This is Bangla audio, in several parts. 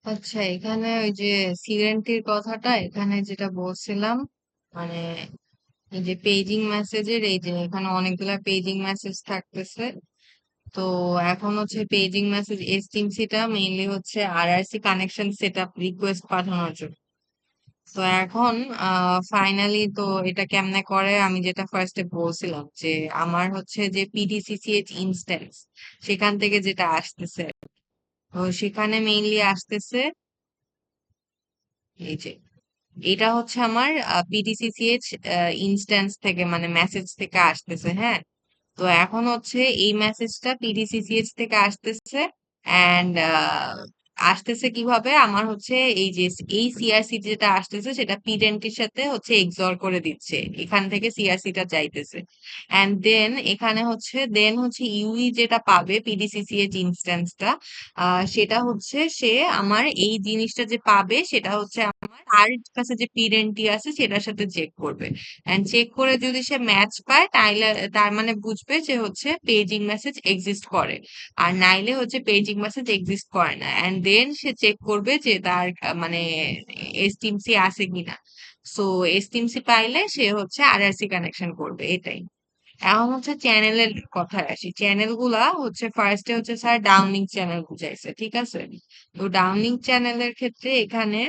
আচ্ছা, এখানে ওই যে সিরেন্টির কথাটা এখানে যেটা বলছিলাম, মানে এই যে পেজিং মেসেজের, এই যে এখানে অনেকগুলা পেজিং মেসেজ থাকতেছে। তো এখন হচ্ছে পেজিং মেসেজ এসটিএমসি টা মেইনলি হচ্ছে আরআরসি কানেকশন সেটআপ রিকোয়েস্ট পাঠানোর জন্য। তো এখন ফাইনালি তো এটা কেমনে করে, আমি যেটা ফার্স্টে বলছিলাম যে আমার হচ্ছে যে পিডিসিসিএইচ ইনস্ট্যান্স, সেখান থেকে যেটা আসতেছে, তো সেখানে মেইনলি আসতেছে এই যে এটা হচ্ছে আমার পিডিসিসিএইচ ইনস্ট্যান্স থেকে, মানে মেসেজ থেকে আসতেছে, হ্যাঁ। তো এখন হচ্ছে এই মেসেজটা পিডিসিসিএইচ থেকে আসতেছে। অ্যান্ড আসতেছে কিভাবে, আমার হচ্ছে এই যে এই সিআরসি যেটা আসতেছে সেটা পিডেন্টির সাথে হচ্ছে এক্সঅর করে দিচ্ছে, এখান থেকে সিআরসিটা চাইতেছে। অ্যান্ড দেন হচ্ছে ইউই যেটা পাবে পিডিসিসিএইচ ইনস্ট্যান্সটা, সেটা হচ্ছে সে আমার এই জিনিসটা যে পাবে সেটা হচ্ছে আমার তার কাছে যে পিডেন্টি আছে সেটার সাথে চেক করবে। এন্ড চেক করে যদি সে ম্যাচ পায় তাইলে তার মানে বুঝবে যে হচ্ছে পেজিং মেসেজ এক্সিস্ট করে, আর নাইলে হচ্ছে পেজিং মেসেজ এক্সিস্ট করে না। এন্ড দেন সে চেক করবে যে তার মানে এসটিএমসি আছে কিনা। সো এসটিএমসি পাইলে সে হচ্ছে আরআরসি কানেকশন করবে, এটাই। এখন হচ্ছে চ্যানেলের কথায় আসি। চ্যানেল গুলা হচ্ছে ফার্স্টে হচ্ছে স্যার ডাউনলিঙ্ক চ্যানেল বুঝাইছে, ঠিক আছে। তো ডাউনলিঙ্ক চ্যানেলের ক্ষেত্রে এখানে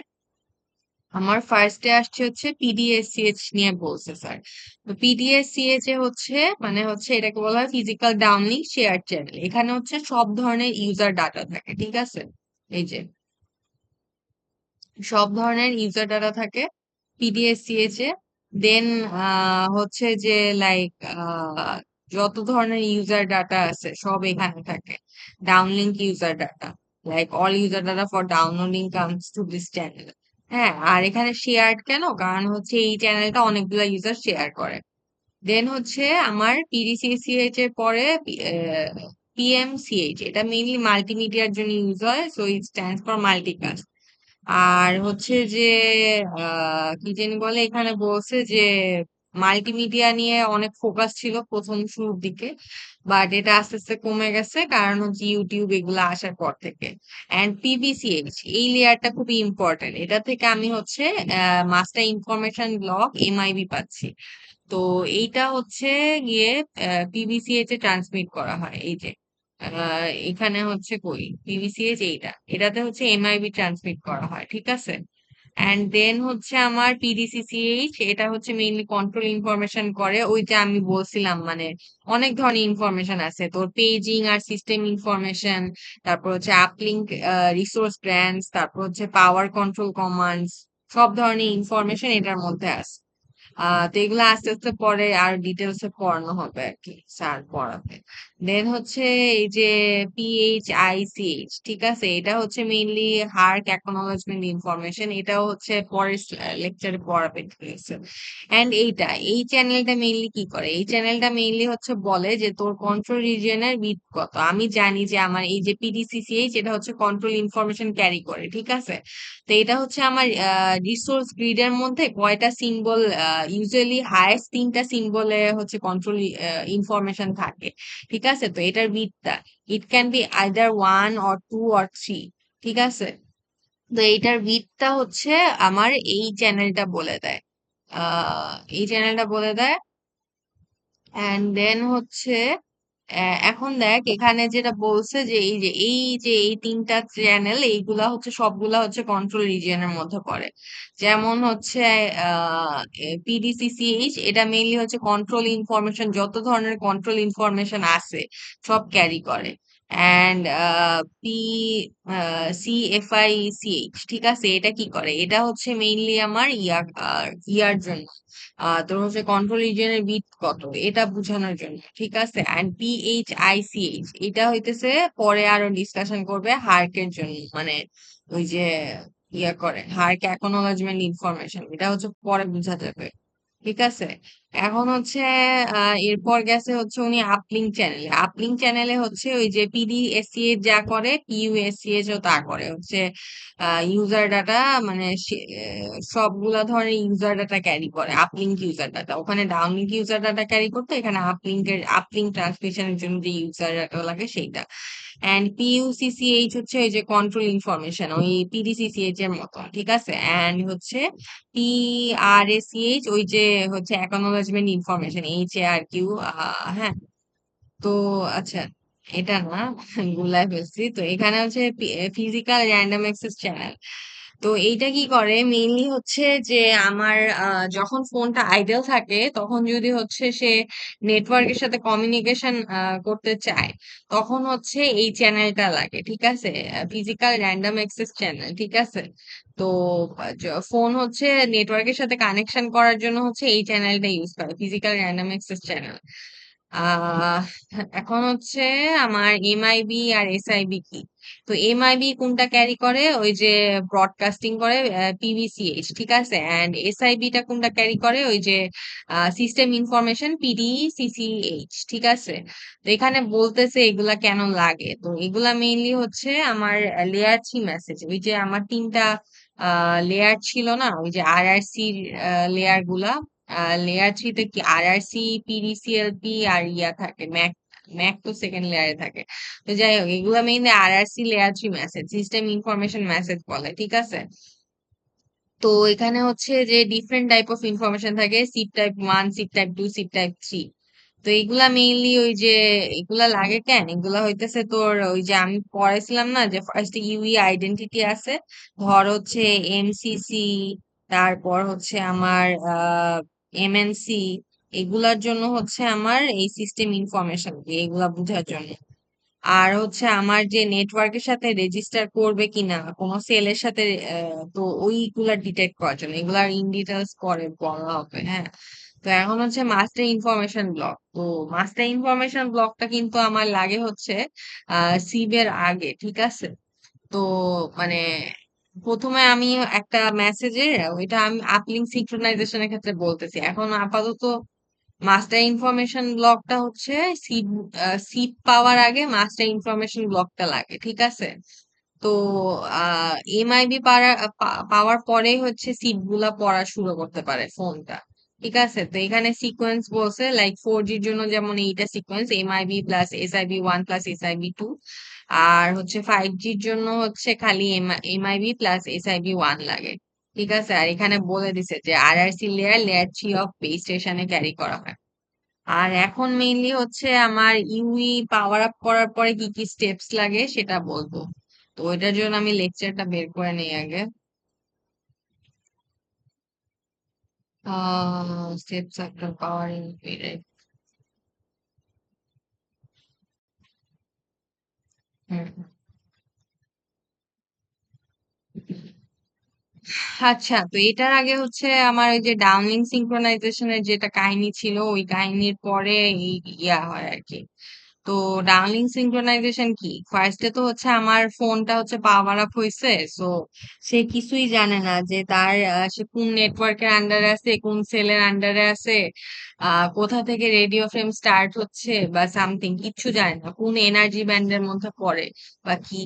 আমার ফার্স্টে আসছে হচ্ছে পিডিএসসিএইচ নিয়ে বলছে স্যার। তো পিডিএসসিএইচ এ হচ্ছে মানে হচ্ছে এটাকে বলা হয় ফিজিক্যাল ডাউনলিংক শেয়ার চ্যানেল। এখানে হচ্ছে সব ধরনের ইউজার ডাটা থাকে, ঠিক আছে। এই যে সব ধরনের ইউজার ডাটা থাকে পিডিএসসিএইচ এ। দেন হচ্ছে যে লাইক যত ধরনের ইউজার ডাটা আছে সব এখানে থাকে। Downlink user data, like all user data for downloading comes to this channel. হ্যাঁ, আর এখানে শেয়ার্ড কেন, কারণ হচ্ছে এই চ্যানেলটা অনেকগুলা ইউজার শেয়ার করে। দেন হচ্ছে আমার পিডিসিসিএইচ এর পরে পিএমসিএইচ, এটা মেইনলি মাল্টিমিডিয়ার জন্য ইউজ হয়, so it stands for multicast. আর হচ্ছে যে কি জানি বলে, এখানে বলছে যে মাল্টিমিডিয়া নিয়ে অনেক ফোকাস ছিল প্রথম শুরুর দিকে, বাট এটা আস্তে আস্তে কমে গেছে কারণ হচ্ছে ইউটিউব এগুলো আসার পর থেকে। এন্ড পিবিসিএইচ এই লেয়ারটা খুবই ইম্পর্টেন্ট, এটা থেকে আমি হচ্ছে মাস্টার ইনফরমেশন ব্লক এমআইবি পাচ্ছি। তো এইটা হচ্ছে গিয়ে পিবিসিএইচ এ ট্রান্সমিট করা হয়, এই যে এখানে হচ্ছে কই পিবিসিএইচ, এটাতে হচ্ছে এমআইবি ট্রান্সমিট করা হয়, ঠিক আছে। অ্যান্ড দেন হচ্ছে আমার পিডিসিসিএইচ, এটা হচ্ছে মেইনলি কন্ট্রোল ইনফরমেশন করে, ওই যে আমি বলছিলাম মানে অনেক ধরনের ইনফরমেশন আছে তোর, পেজিং আর সিস্টেম ইনফরমেশন, তারপর হচ্ছে আপলিঙ্ক রিসোর্স গ্র্যান্টস, তারপর হচ্ছে পাওয়ার কন্ট্রোল কমান্ডস, সব ধরনের ইনফরমেশন এটার মধ্যে আছে। তো এগুলো আস্তে আস্তে পরে আর ডিটেলস এ পড়ানো হবে আর কি, স্যার পড়াবে। দেন হচ্ছে এই যে পিএইচআইসিএইচ, ঠিক আছে, এটা হচ্ছে মেইনলি হার্ক অ্যাকনোলেজমেন্ট ইনফরমেশন, এটাও হচ্ছে পরের লেকচারে পড়াবে, ঠিক আছে। এন্ড এই চ্যানেলটা মেইনলি কি করে, এই চ্যানেলটা মেইনলি হচ্ছে বলে যে তোর কন্ট্রোল রিজিয়নের বিট কত। আমি জানি যে আমার এই যে পিডিসিসিএইচ এটা হচ্ছে কন্ট্রোল ইনফরমেশন ক্যারি করে, ঠিক আছে। তো এটা হচ্ছে আমার রিসোর্স গ্রিডের মধ্যে কয়টা সিম্বল, ইউজুয়ালি হাইয়েস্ট তিনটা সিম্বলে হচ্ছে কন্ট্রোল ইনফরমেশন থাকে, ঠিক আছে। তো এটার বিটটা it can be either 1 or 2 or 3, ঠিক আছে। তো এইটার বিটটা হচ্ছে আমার এই চ্যানেলটা বলে দেয়, এই চ্যানেলটা বলে দেয়। অ্যান্ড দেন হচ্ছে এখন দেখ এখানে যেটা বলছে যে এই তিনটা চ্যানেল এইগুলা হচ্ছে সবগুলা হচ্ছে কন্ট্রোল রিজিয়নের মধ্যে পড়ে। যেমন হচ্ছে পিডিসিসিএইচ, এটা মেইনলি হচ্ছে কন্ট্রোল ইনফরমেশন, যত ধরনের কন্ট্রোল ইনফরমেশন আছে সব ক্যারি করে। অ্যান্ড পি সিএফআইসিএইচ, ঠিক আছে, এটা কি করে, এটা হচ্ছে মেইনলি আমার ইয়ার জন্য, তোর হচ্ছে কন্ট্রোল রিজিয়নের বিট কত এটা বোঝানোর জন্য, ঠিক আছে। অ্যান্ড পিএইচআইসিএইচ এটা হইতেছে পরে আরো ডিসকাশন করবে হার্কের জন্য, মানে ওই যে করে হার্ক অ্যাকনোলেজমেন্ট ইনফরমেশন, এটা হচ্ছে পরে বোঝা যাবে, ঠিক আছে। এখন হচ্ছে এরপর গেছে হচ্ছে উনি আপলিঙ্ক চ্যানেলে। আপলিঙ্ক চ্যানেলে হচ্ছে ওই যে পিডিএসসিএইচ যা করে পিইউএসসিএইচ ও তা করে, হচ্ছে ইউজার ডাটা, মানে সবগুলা ধরনের ইউজার ডাটা ক্যারি করে। আপলিঙ্ক ইউজার ডাটা, ওখানে ডাউনলিঙ্ক ইউজার ডাটা ক্যারি করতে, এখানে আপলিঙ্ক ট্রান্সমিশনের জন্য যে ইউজার ডাটা লাগে সেইটা। অ্যান্ড পিইউসিসিএইচ হচ্ছে ওই যে কন্ট্রোল ইনফরমেশন, ওই পিডিসিসিএইচ এর মতো, ঠিক আছে। অ্যান্ড হচ্ছে পিআরএসিএইচ ওই যে হচ্ছে acknowledgement information, H A R Q. হ্যাঁ। তো আচ্ছা, এটা না, গুলাই ফেলছি। তো এখানে হচ্ছে ফিজিক্যাল র্যান্ডম অ্যাক্সেস চ্যানেল। তো এইটা কি করে মেইনলি হচ্ছে যে আমার যখন ফোনটা আইডেল থাকে তখন যদি হচ্ছে সে নেটওয়ার্কের সাথে কমিউনিকেশন করতে চায়, তখন হচ্ছে এই চ্যানেলটা লাগে, ঠিক আছে। ফিজিক্যাল র্যান্ডম অ্যাক্সেস চ্যানেল, ঠিক আছে। তো ফোন হচ্ছে নেটওয়ার্কের সাথে কানেকশন করার জন্য হচ্ছে এই চ্যানেলটা ইউজ করে, ফিজিক্যাল র্যান্ডম অ্যাক্সেস চ্যানেল। আহ এখন হচ্ছে আমার এমআইবি আর এসআইবি কি। তো এমআইবি কোনটা ক্যারি করে, ওই যে ব্রডকাস্টিং করে, পিভিসিএইচ, ঠিক আছে। এন্ড এসআইবি টা কোনটা ক্যারি করে, ওই যে সিস্টেম ইনফরমেশন, পিডিসিসিএইচ, ঠিক আছে। তো এখানে বলতেছে এগুলা কেন লাগে। তো এগুলা মেইনলি হচ্ছে আমার লেয়ার 3 মেসেজ, ওই যে আমার তিনটা লেয়ার ছিল না, ওই যে আরআরসি লেয়ার গুলা। লেয়ার 3 তে কি আরআরসি, পিডিসিএলপি আর ইয়া থাকে, ম্যাক। ম্যাক তো সেকেন্ড লেয়ারে থাকে। তো যাই হোক, এগুলা mainly RRC layer 3 message, system information message বলে, ঠিক আছে। তো এখানে হচ্ছে যে ডিফারেন্ট টাইপ অফ ইনফরমেশন থাকে, sheep type 1, sheep type 2, sheep type 3। তো এগুলা মেইনলি ওই যে এগুলা লাগে কেন, এগুলা হইতেছে তোর ওই যে আমি পড়াইছিলাম না যে ফার্স্ট ইউই আইডেন্টিটি আছে, ধর হচ্ছে এমসিসি, তারপর হচ্ছে আমার এমএনসি, এগুলার জন্য হচ্ছে আমার এই সিস্টেম ইনফরমেশন কি, এগুলা বোঝার জন্য। আর হচ্ছে আমার যে নেটওয়ার্কের সাথে রেজিস্টার করবে কিনা কোনো সেলের সাথে, তো ওইগুলা ডিটেক্ট করার জন্য এগুলার ইন ডিটেলস পরে বলা হবে, হ্যাঁ। তো এখন হচ্ছে মাস্টার ইনফরমেশন ব্লক। তো মাস্টার ইনফরমেশন ব্লকটা কিন্তু আমার লাগে হচ্ছে সিবের আগে, ঠিক আছে। তো মানে প্রথমে আমি একটা মেসেজের, ওইটা আমি আপলিঙ্ক সিনক্রোনাইজেশনের ক্ষেত্রে বলতেছি এখন আপাতত। মাস্টার ইনফরমেশন ব্লকটা হচ্ছে সিপ, সিপ পাওয়ার আগে মাস্টার ইনফরমেশন ব্লকটা লাগে, ঠিক আছে। তো এমআইবি পাওয়ার পরেই হচ্ছে সিপ গুলা পড়া শুরু করতে পারে ফোনটা, ঠিক আছে। তো এখানে সিকোয়েন্স বলছে লাইক 4G জন্য যেমন এইটা sequence MIB plus SIB 1 plus SIB 2। আর হচ্ছে 5Gর জন্য হচ্ছে খালি এমআইবি প্লাস এসআইবি 1 লাগে, ঠিক আছে। আর এখানে বলে দিছে যে আরআরসি লেয়ার 3 অফ বেস স্টেশনে ক্যারি করা হয়। আর এখন মেইনলি হচ্ছে আমার ইউই পাওয়ার আপ করার পরে কি কি স্টেপস লাগে সেটা বলবো। তো ওইটার জন্য আমি লেকচারটা বের করে নিই আগে। স্টেপস আফটার পাওয়ার ইউই, রাইট। আচ্ছা, তো এটার আগে হচ্ছে আমার ওই যে ডাউনলিং সিঙ্ক্রোনাইজেশনের যেটা কাহিনী ছিল, ওই কাহিনীর পরে এই ইয়া হয় আর কি। তো ডাউনলিং সিঙ্ক্রোনাইজেশন কি, ফার্স্টে তো হচ্ছে আমার ফোনটা হচ্ছে পাওয়ার আপ হয়েছে। সো সে কিছুই জানে না যে তার সে কোন নেটওয়ার্কের আন্ডারে আছে, কোন সেলের আন্ডারে আছে, কোথা থেকে রেডিও ফ্রেম স্টার্ট হচ্ছে বা সামথিং, কিচ্ছু জানে না, কোন এনার্জি ব্যান্ডের মধ্যে পড়ে বা কি,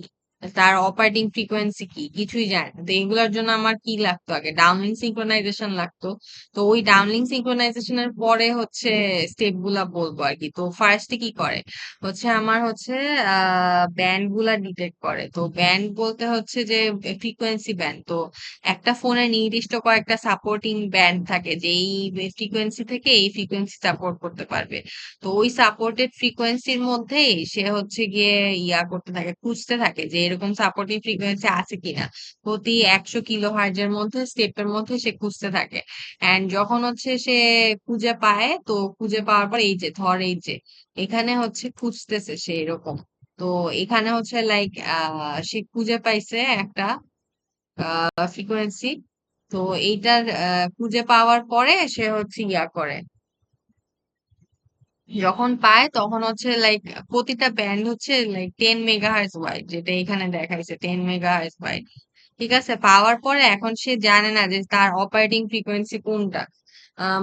তার অপারেটিং ফ্রিকোয়েন্সি কি, কিছুই জানে না। তো এগুলোর জন্য আমার কি লাগতো, আগে ডাউনলিং সিঙ্ক্রোনাইজেশন লাগতো। তো ওই ডাউনলিং সিঙ্ক্রোনাইজেশনের পরে হচ্ছে স্টেপ গুলা বলবো আর কি। তো ফার্স্টে কি করে হচ্ছে আমার হচ্ছে ব্যান্ড গুলা ডিটেক্ট করে। তো ব্যান্ড বলতে হচ্ছে যে ফ্রিকোয়েন্সি ব্যান্ড। তো একটা ফোনের নির্দিষ্ট কয়েকটা সাপোর্টিং ব্যান্ড থাকে যে এই ফ্রিকোয়েন্সি থেকে এই ফ্রিকোয়েন্সি সাপোর্ট করতে পারবে। তো ওই সাপোর্টেড ফ্রিকোয়েন্সির মধ্যেই সে হচ্ছে গিয়ে ইয়া করতে থাকে, খুঁজতে থাকে যে এরকম সাপোর্টিভ ফ্রিকোয়েন্সি আছে কিনা। প্রতি 100 কিলো হার্জের মধ্যে স্টেপের মধ্যে সে খুঁজতে থাকে। এন্ড যখন হচ্ছে সে খুঁজে পায়, তো খুঁজে পাওয়ার পর এই যে ধর এই যে এখানে হচ্ছে খুঁজতেছে সে এরকম। তো এখানে হচ্ছে লাইক সে খুঁজে পাইছে একটা ফ্রিকোয়েন্সি। তো এইটার খুঁজে পাওয়ার পরে সে হচ্ছে ইয়া করে, যখন পায় তখন হচ্ছে লাইক প্রতিটা ব্যান্ড হচ্ছে লাইক 10 মেগাহার্জ ওয়াইড, যেটা এখানে দেখাইছে 10 মেগাহার্জ ওয়াইড, ঠিক আছে। পাওয়ার পরে এখন সে জানে না যে তার অপারেটিং ফ্রিকোয়েন্সি কোনটা।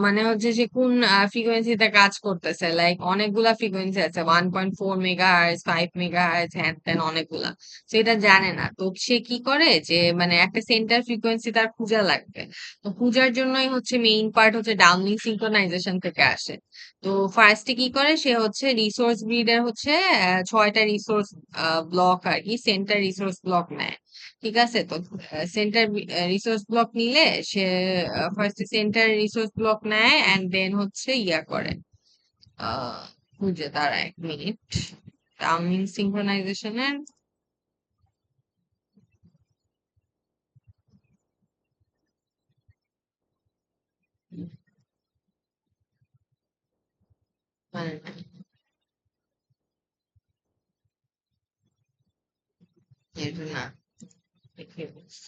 মানে হচ্ছে যে কোন ফ্রিকোয়েন্সিতে কাজ করতেছে, লাইক অনেকগুলা ফ্রিকোয়েন্সি আছে, 1.4 মেগা হার্জ, 5 মেগা হার্জ, হ্যান ত্যান অনেকগুলা। তো এটা জানে না, তো সে কি করে যে মানে একটা সেন্টার ফ্রিকোয়েন্সি তার খোঁজা লাগবে। তো খোঁজার জন্যই হচ্ছে মেইন পার্ট হচ্ছে ডাউনলিং সিঙ্ক্রোনাইজেশন থেকে আসে। তো ফার্স্টে কি করে সে হচ্ছে রিসোর্স গ্রিডের হচ্ছে 6টা রিসোর্স ব্লক আর কি, সেন্টার রিসোর্স ব্লক নেয়। ঠিক আছে, তো সেন্টার রিসোর্স ব্লক নিলে সে ফার্স্ট সেন্টার রিসোর্স ব্লক নেয় এন্ড দেন হচ্ছে ইয়া করে, আহ খুঁজে, তারা 1 মিনিট, টাইমিং সিঙ্ক্রোনাইজেশনের মানে এটা না, দেখে বলছি।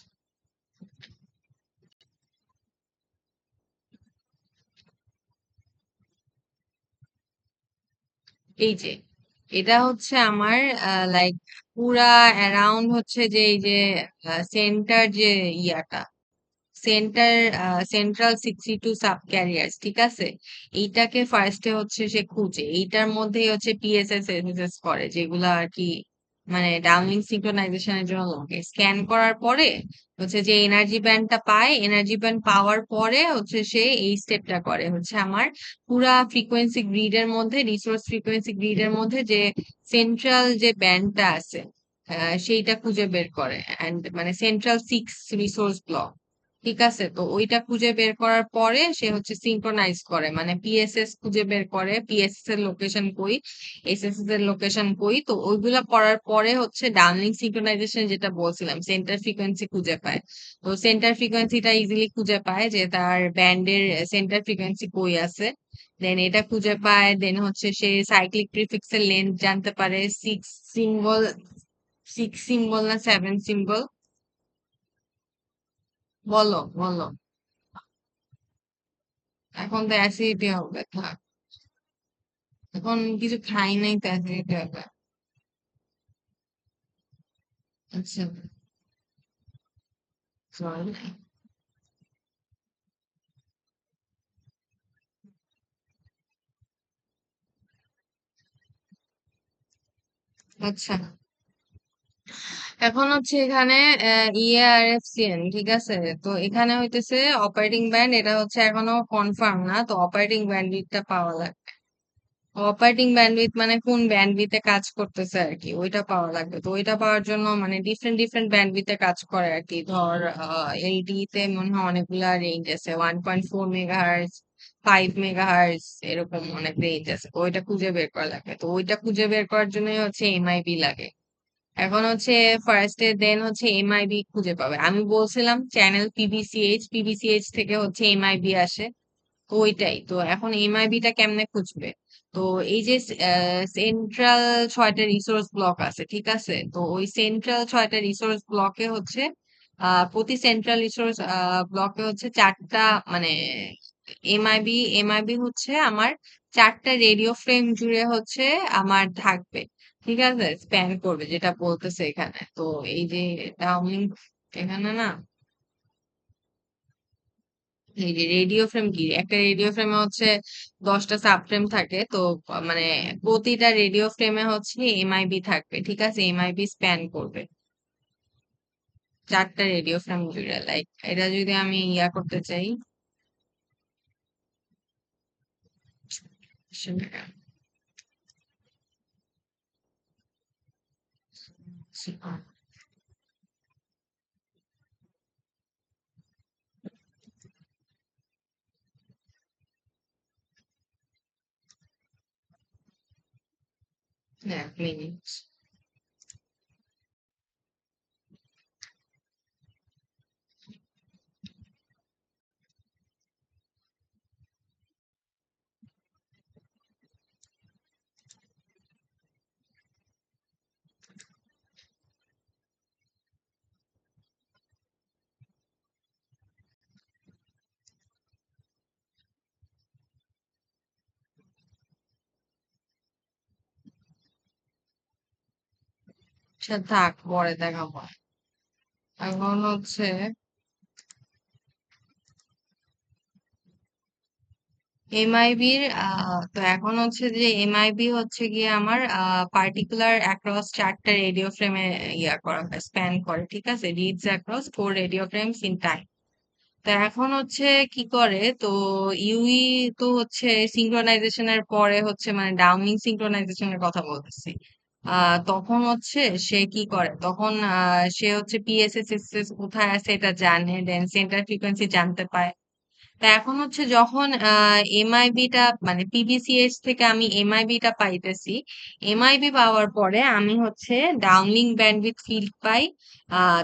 এই যে এটা হচ্ছে আমার লাইক পুরা অ্যারাউন্ড হচ্ছে যে এই যে সেন্টার যে ইয়াটা, সেন্টার সেন্ট্রাল 62 সাব ক্যারিয়ার্স, ঠিক আছে। এইটাকে ফার্স্টে হচ্ছে সে খুঁজে, এইটার মধ্যেই হচ্ছে পিএসএস এসএসএস করে, যেগুলা আর কি মানে ডাউনলিং সিঙ্ক্রোনাইজেশনের জন্য লাগে। স্ক্যান করার পরে হচ্ছে যে এনার্জি ব্যান্ডটা পায়, এনার্জি ব্যান্ড পাওয়ার পরে হচ্ছে সে এই স্টেপটা করে, হচ্ছে আমার পুরা ফ্রিকোয়েন্সি গ্রিডের মধ্যে, রিসোর্স ফ্রিকোয়েন্সি গ্রিডের মধ্যে যে সেন্ট্রাল যে ব্যান্ডটা আছে সেইটা খুঁজে বের করে, এন্ড মানে সেন্ট্রাল 6 রিসোর্স ব্লক। ঠিক আছে, তো ওইটা খুঁজে বের করার পরে সে হচ্ছে সিঙ্ক্রোনাইজ করে, মানে পিএসএস খুঁজে বের করে, পিএসএস এর লোকেশন কই, এসএসএস এর লোকেশন কই। তো ওইগুলা করার পরে হচ্ছে ডাউনলিং সিঙ্ক্রোনাইজেশন যেটা বলছিলাম, সেন্টার ফ্রিকোয়েন্সি খুঁজে পায়। তো সেন্টার ফ্রিকোয়েন্সিটা ইজিলি খুঁজে পায় যে তার ব্যান্ডের সেন্টার ফ্রিকোয়েন্সি কই আছে। দেন এটা খুঁজে পায়, দেন হচ্ছে সে সাইক্লিক প্রিফিক্স এর লেন্থ জানতে পারে, 6 সিম্বল, 6 সিম্বল না 7 সিম্বল। বলো বলো। এখন তো অ্যাসিডিটি হবে, থাক। এখন কিছু খাই নাই তো অ্যাসিডিটি হবে। আচ্ছা, সরি। আচ্ছা, এখন হচ্ছে এখানে ইএআরএফসিএন, ঠিক আছে। তো এখানে হইতেছে অপারেটিং ব্যান্ড, এটা হচ্ছে এখনো কনফার্ম না, তো অপারেটিং ব্যান্ডউইথটা পাওয়া লাগবে। অপারেটিং ব্যান্ডউইথ মানে কোন ব্যান্ডউইথে কাজ করতেছে আর কি, ওইটা পাওয়া লাগবে। তো ওইটা পাওয়ার জন্য মানে ডিফারেন্ট ডিফারেন্ট ব্যান্ডউইথে কাজ করে আর কি। ধর এলডি তে মনে হয় অনেকগুলা রেঞ্জ আছে, 1.4 মেগা হার্জ, 5 মেগা হার্জ, এরকম অনেক রেঞ্জ আছে। তো ওইটা খুঁজে বের করা লাগবে, তো ওইটা খুঁজে বের করার জন্যই হচ্ছে এমআইবি লাগে। এখন হচ্ছে ফার্স্টে দেন হচ্ছে এমআইবি খুঁজে পাবে। আমি বলছিলাম চ্যানেল পিবিসিএইচ, পিবিসিএইচ থেকে হচ্ছে এমআইবি আসে। তো ওইটাই, তো এখন এমআইবি টা কেমনে খুঁজবে? তো এই যে সেন্ট্রাল 6টা রিসোর্স ব্লক আছে, ঠিক আছে। তো ওই সেন্ট্রাল 6টা রিসোর্স ব্লকে হচ্ছে প্রতি সেন্ট্রাল রিসোর্স ব্লকে হচ্ছে 4টা, মানে এমআইবি হচ্ছে আমার 4টা রেডিও ফ্রেম জুড়ে হচ্ছে আমার থাকবে। ঠিক আছে, স্প্যান করবে যেটা বলতেছে এখানে। তো এই যে ডাউনলিংক এখানে না, এই যে রেডিও ফ্রেম কি, একটা রেডিও ফ্রেমে হচ্ছে 10টা সাব ফ্রেম থাকে। তো মানে প্রতিটা রেডিও ফ্রেমে হচ্ছে এমআইবি থাকবে, ঠিক আছে। এমআইবি স্প্যান করবে 4টা রেডিও ফ্রেম জুড়ে, লাইক এটা যদি আমি ইয়া করতে চাই, সেটা এক মিনিট। আচ্ছা থাক, পরে দেখাবো। এখন হচ্ছে এমআইবির তো এখন হচ্ছে যে এমআইবি হচ্ছে গিয়ে আমার পার্টিকুলার অ্যাক্রস 4টা রেডিও ফ্রেমে ইয়া করা হয়, স্প্যান করে, ঠিক আছে, reads across 4 radio frames in time. তো এখন হচ্ছে কি করে, তো ইউই তো হচ্ছে সিঙ্ক্রোনাইজেশনের পরে হচ্ছে মানে ডাউনিং সিঙ্ক্রোনাইজেশনের কথা বলতেছি। তখন হচ্ছে সে কি করে, তখন সে হচ্ছে পিএসএস কোথায় আছে এটা জানে, দেন সেন্টার ফ্রিকোয়েন্সি জানতে পায়। তা এখন হচ্ছে যখন এমআইবিটা মানে পিবিসিএস থেকে আমি এমআইবিটা পাইতেছি, এমআইবি পাওয়ার পরে আমি হচ্ছে ডাউনলিংক ব্যান্ডউইথ ফিল্ড পাই।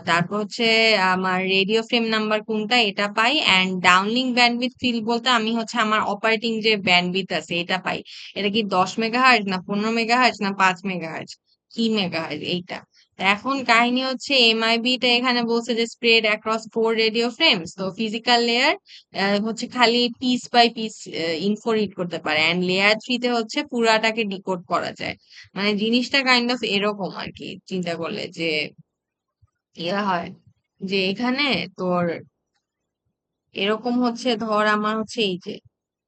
তারপর হচ্ছে আমার রেডিও ফ্রেম নাম্বার কোনটা এটা পাই, অ্যান্ড ডাউনলিংক ব্যান্ডউইথ ফিল্ড বলতে আমি হচ্ছে আমার অপারেটিং যে ব্যান্ডউইথ আছে এটা পাই। এটা কি 10 মেগাহার্জ না 15 মেগাহার্জ না 5 মেগাহার্জ, কি মেগাহার্জ এইটা। তা এখন কাহিনী হচ্ছে এমআইবি টা এখানে বলছে যে স্প্রেড অ্যাক্রস 4 রেডিও ফ্রেমস, তো ফিজিক্যাল লেয়ার হচ্ছে খালি piece by piece info read করতে পারে, এন্ড লেয়ার থ্রিতে হচ্ছে পুরাটাকে ডিকোড করা যায়। মানে জিনিসটা কাইন্ড অফ এরকম আর কি, চিন্তা করলে যে ইয়া হয় যে এখানে তোর এরকম হচ্ছে, ধর আমার হচ্ছে এই যে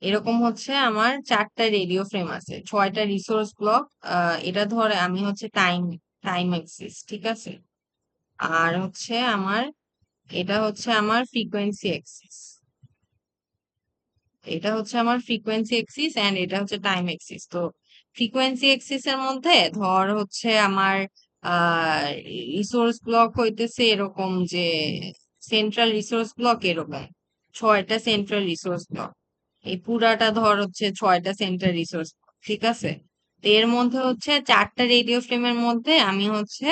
এরকম হচ্ছে আমার 4টা রেডিও ফ্রেম আছে, 6টা রিসোর্স ব্লক। এটা ধর আমি হচ্ছে টাইম টাইম এক্সিস, ঠিক আছে, আর হচ্ছে আমার এটা হচ্ছে আমার ফ্রিকোয়েন্সি এক্সিস, এটা হচ্ছে আমার ফ্রিকোয়েন্সি এক্সিস এন্ড এটা হচ্ছে টাইম এক্সিস। তো ফ্রিকোয়েন্সি এক্সিস এর মধ্যে ধর হচ্ছে আমার আহ রিসোর্স ব্লক হইতেছে এরকম যে সেন্ট্রাল রিসোর্স ব্লক এরকম 6টা সেন্ট্রাল রিসোর্স ব্লক, এই পুরাটা ধর হচ্ছে 6টা সেন্ট্রাল রিসোর্স, ঠিক আছে। তো এর মধ্যে হচ্ছে 4টা রেডিও ফ্রেমের মধ্যে আমি হচ্ছে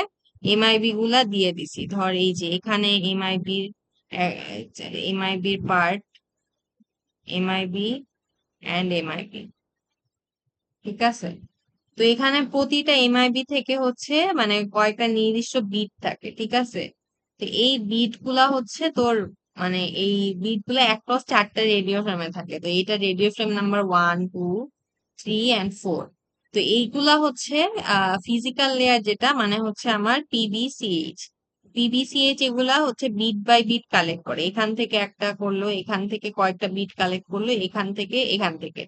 এমআইবি গুলা দিয়ে দিছি, ধর এই যে এখানে এমআইবির পার্ট, এমআইবি অ্যান্ড এমআইবি, ঠিক আছে। তো এখানে প্রতিটা এমআইবি থেকে হচ্ছে মানে কয়েকটা নির্দিষ্ট বিট থাকে, ঠিক আছে। তো এই বিট গুলা হচ্ছে তোর মানে এই বিট গুলা অ্যাক্রস 4টা রেডিও ফ্রেমে থাকে। তো এটা রেডিও ফ্রেম নাম্বার 1, 2, 3 অ্যান্ড 4। তো এইগুলা হচ্ছে ফিজিক্যাল লেয়ার, যেটা মানে হচ্ছে আমার পিবিসিএইচ। পিবিসিএইচ এগুলা হচ্ছে বিট বাই বিট কালেক্ট করে, এখান থেকে একটা করলো, এখান থেকে কয়েকটা বিট কালেক্ট করলো, এখান থেকে এখান থেকে।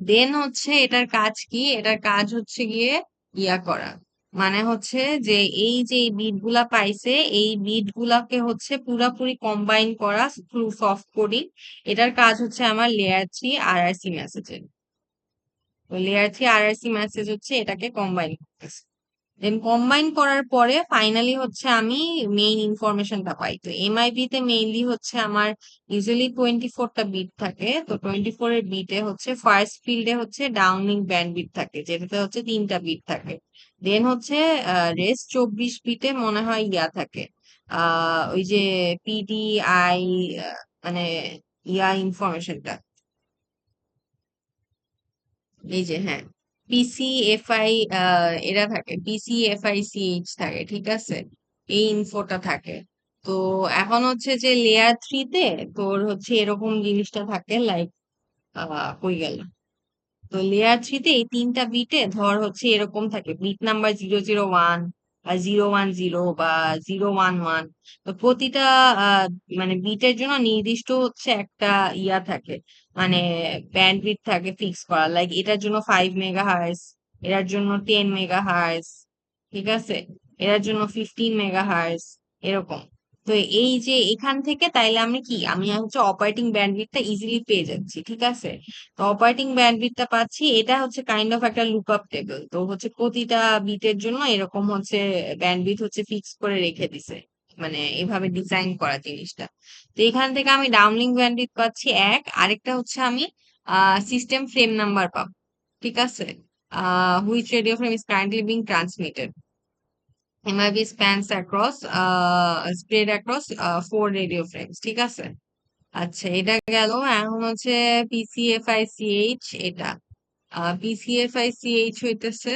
দেন হচ্ছে এটার কাজ কি, এটার কাজ হচ্ছে গিয়ে ইয়া করা, মানে হচ্ছে যে এই যে বিট গুলা পাইছে, এই বিট গুলাকে হচ্ছে পুরাপুরি কম্বাইন করা থ্রু সফট কোডিং। এটার কাজ হচ্ছে আমার লেয়ার 3 আরআরসি মেসেজের। তো লেয়ার 3 আরআরসি মেসেজ হচ্ছে এটাকে কম্বাইন করতেছে। দেন কম্বাইন করার পরে ফাইনালি হচ্ছে আমি মেইন ইনফরমেশনটা পাই। তো এমআইবি তে মেইনলি হচ্ছে আমার ইউজুয়ালি 24টা বিট থাকে। তো 24 এর বিটে হচ্ছে ফার্স্ট ফিল্ডে হচ্ছে ডাউনলিংক ব্যান্ডউইথ থাকে, যেটাতে হচ্ছে 3টা বিট থাকে। দেন হচ্ছে রেস্ট 24 বিটে মনে হয় ইয়া থাকে, ওই যে পিডিআই, মানে ইয়া ইনফরমেশনটা, এই যে হ্যাঁ, পিসিএফআই, এরা থাকে, পিসিএফআইসিএইচ থাকে, ঠিক আছে, এই ইনফোটা থাকে। তো এখন হচ্ছে যে লেয়ার 3তে তোর হচ্ছে এরকম জিনিসটা থাকে, লাইক কই গেল, তো লেয়ার 3তে এই 3টা বিটে ধর হচ্ছে এরকম থাকে বিট নাম্বার 001 বা 010 বা 011। তো প্রতিটা আহ, মানে বিটের জন্য নির্দিষ্ট হচ্ছে একটা ইয়া থাকে, মানে ব্যান্ডউইথ থাকে ফিক্স করা, লাইক এটার জন্য 5 মেগাহার্জ, এটার জন্য 10 মেগাহার্জ, ঠিক আছে, এটার জন্য 15 মেগাহার্জ, এরকম। তো এই যে এখান থেকে তাইলে আমি হচ্ছে অপারেটিং ব্যান্ডউইথটা ইজিলি পেয়ে যাচ্ছি, ঠিক আছে। তো অপারেটিং ব্যান্ডউইথটা পাচ্ছি, এটা হচ্ছে কাইন্ড অফ একটা লুকআপ টেবিল। তো হচ্ছে প্রতিটা বিটের জন্য এরকম হচ্ছে ব্যান্ডউইথ হচ্ছে ফিক্স করে রেখে দিছে, মানে এভাবে ডিজাইন করা জিনিসটা। তো এখান থেকে আমি ডাউনলিংক ব্যান্ডউইথ পাচ্ছি আরেকটা হচ্ছে আমি সিস্টেম ফ্রেম নাম্বার পাবো, ঠিক আছে, which radio frame is currently being transmitted. MIB spans across spread across 4 radio frames, ঠিক আছে। আচ্ছা, এটা গেল। এখন হচ্ছে পিসিএফআইসিএইচ, এটা পিসিএফআইসিএইচ হইতেছে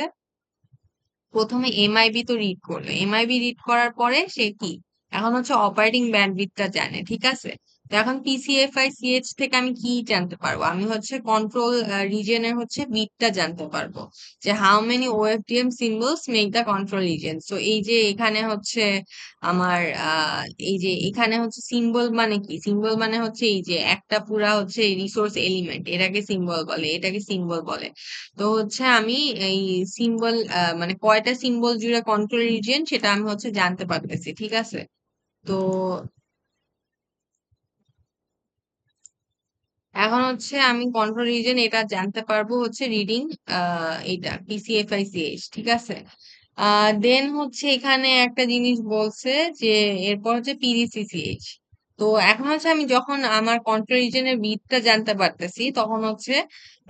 প্রথমে এমআইবি তো রিড করলো, এমআইবি রিড করার পরে সে কি এখন হচ্ছে অপারেটিং ব্যান্ডউইথটা জানে, ঠিক আছে। তো এখন PCFI-CH থেকে আমি কি জানতে পারবো? আমি হচ্ছে কন্ট্রোল রিজিয়নের হচ্ছে বিটটা জানতে পারবো, যে how many OFDM symbols make the control region. So এই যে এখানে হচ্ছে আমার এই যে এখানে হচ্ছে সিম্বল মানে কি, সিম্বল মানে হচ্ছে এই যে একটা পুরা হচ্ছে রিসোর্স এলিমেন্ট, এটাকে সিম্বল বলে, এটাকে সিম্বল বলে। তো হচ্ছে আমি এই সিম্বল মানে কয়টা সিম্বল জুড়ে কন্ট্রোল রিজিয়ন সেটা আমি হচ্ছে জানতে পারতেছি, ঠিক আছে? তো এখন হচ্ছে আমি কন্ট্রোল রিজন এটা জানতে পারবো হচ্ছে রিডিং এটা PCFI-CH, ঠিক আছে? দেন হচ্ছে এখানে একটা জিনিস বলছে যে এরপর হচ্ছে PDCCH। তো এখন হচ্ছে আমি যখন আমার কন্ট্রোল রিজনের বিটটা জানতে পারতেছি, তখন হচ্ছে